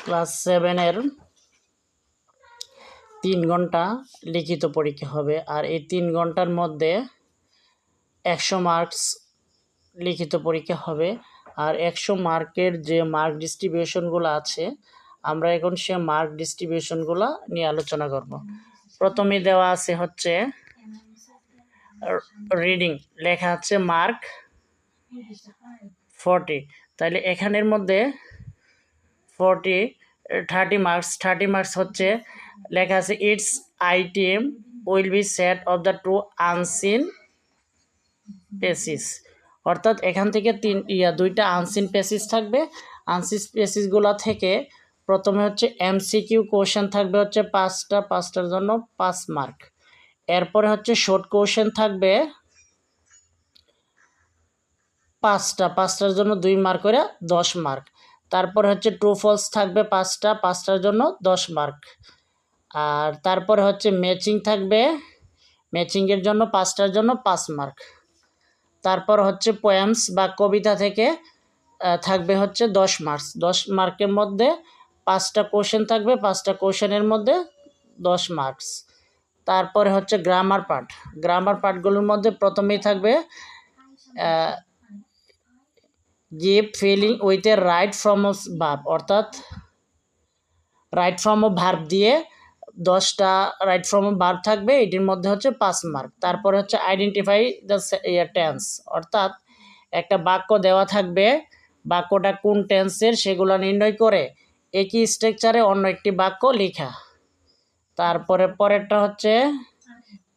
Class 7-এর 3 ঘন্টা লিখিত পরীক্ষা হবে। আর এই 3 ঘন্টার মধ্যে 100 মার্কস লিখিত পরীক্ষা হবে। আর 100 মার্কের যে মার্ক ডিস্ট্রিবিউশনগুলো আছে, আমরা এখন সে মার্ক ডিস্ট্রিবিউশনগুলো নিয়ে আলোচনা করব। প্রথমে দেওয়া আছে হচ্ছে রিডিং, লেখা আছে মার্ক 40। তাহলে এখানের মধ্যে 30 মার্কস হচ্ছে লেখা আছে it's item will be set of the two unseen passages. অর্থাৎ এখান থেকে দুইটা আনসিন পেসিস থাকবে। আনসিন পেসিসগুলো থেকে প্রথমে হচ্ছে এমসিকিউ কোশ্চেন থাকবে হচ্ছে 5টার জন্য 5 মার্ক। এরপরে হচ্ছে শর্ট কোশ্চেন থাকবে 5টার জন্য 2 মার্ক করে 10 মার্ক। তারপরে হচ্ছে ট্রু ফলস থাকবে 5টার জন্য 10 মার্ক। আর তারপরে হচ্ছে ম্যাচিং থাকবে, ম্যাচিংয়ের জন্য 5টার জন্য 5 মার্ক। তারপর হচ্ছে পোয়েমস বা কবিতা থেকে থাকবে হচ্ছে 10 মার্কস। 10 মার্কের মধ্যে 5টা কোশ্চেন থাকবে, 5টা কোশ্চেনের মধ্যে 10 মার্কস। তারপরে হচ্ছে গ্রামার পার্টগুলোর মধ্যে প্রথমেই থাকবে give filling with a right form of verb, অর্থাৎ রাইট ফ্রম অফ ভার্ব দিয়ে 10টা রাইট ফ্রম অফ ভার্ব থাকবে, এটির মধ্যে হচ্ছে 5 মার্ক। তারপরে হচ্ছে আইডেন্টিফাই দ্য টেন্স, অর্থাৎ একটা বাক্য দেওয়া থাকবে, বাক্যটা কোন টেন্সের সেগুলো নির্ণয় করে একই স্ট্রাকচারে অন্য একটি বাক্য লেখা। তারপরে পরেরটা হচ্ছে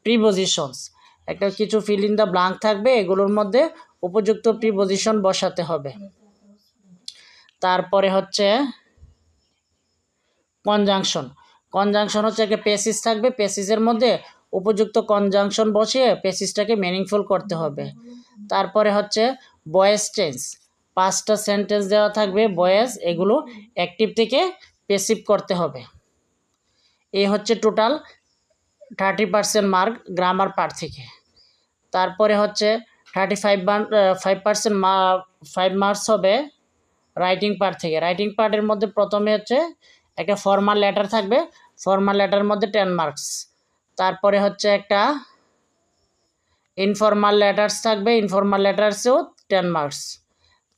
প্রিপোজিশনস, একটা কিছু ফিল ইন দ্য ব্ল্যাঙ্ক থাকবে, এগুলোর মধ্যে উপযুক্ত প্রিপোজিশন বসাতে হবে। তারপরে হচ্ছে কনজাংশন হচ্ছে একটা পেসিস থাকবে, পেসিসের মধ্যে উপযুক্ত কনজাংশন বসিয়ে পেসিসটাকে মিনিংফুল করতে হবে। তারপরে হচ্ছে ভয়েস চেঞ্জ, 5টা সেন্টেন্স দেওয়া থাকবে ভয়েস, এগুলো অ্যাক্টিভ থেকে প্যাসিভ করতে হবে। এই হচ্ছে টোটাল 30% মার্ক গ্রামার পার্ট থেকে। তারপরে হচ্ছে 5 মার্কস হবে রাইটিং পার্ট থেকে। রাইটিং পার্টের মধ্যে প্রথমে হচ্ছে একটা ফর্মাল লেটার থাকবে, ফর্মাল লেটারের মধ্যে 10 মার্কস। তারপরে হচ্ছে একটা ইনফর্মাল লেটার্স থাকবে, ইনফর্মাল লেটার্সেও 10 মার্কস।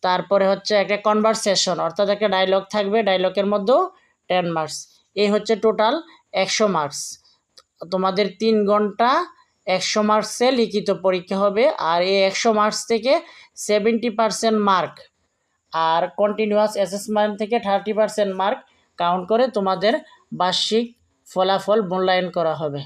তারপরে হচ্ছে একটা কনভারসেশন, অর্থাৎ একটা ডায়লগ থাকবে, ডায়লগের মধ্যেও 10 মার্কস। এই হচ্ছে টোটাল 100 মার্কস। তোমাদের 3 ঘন্টা 100 মার্কসে লিখিত পরীক্ষা হবে। আর এই 100 মার্কস থেকে 70% মার্ক আর কন্টিনিউয়াস অ্যাসেসমেন্ট থেকে 30% মার্ক কাউন্ট করে তোমাদের বার্ষিক ফলাফল মূল্যায়ন করা হবে।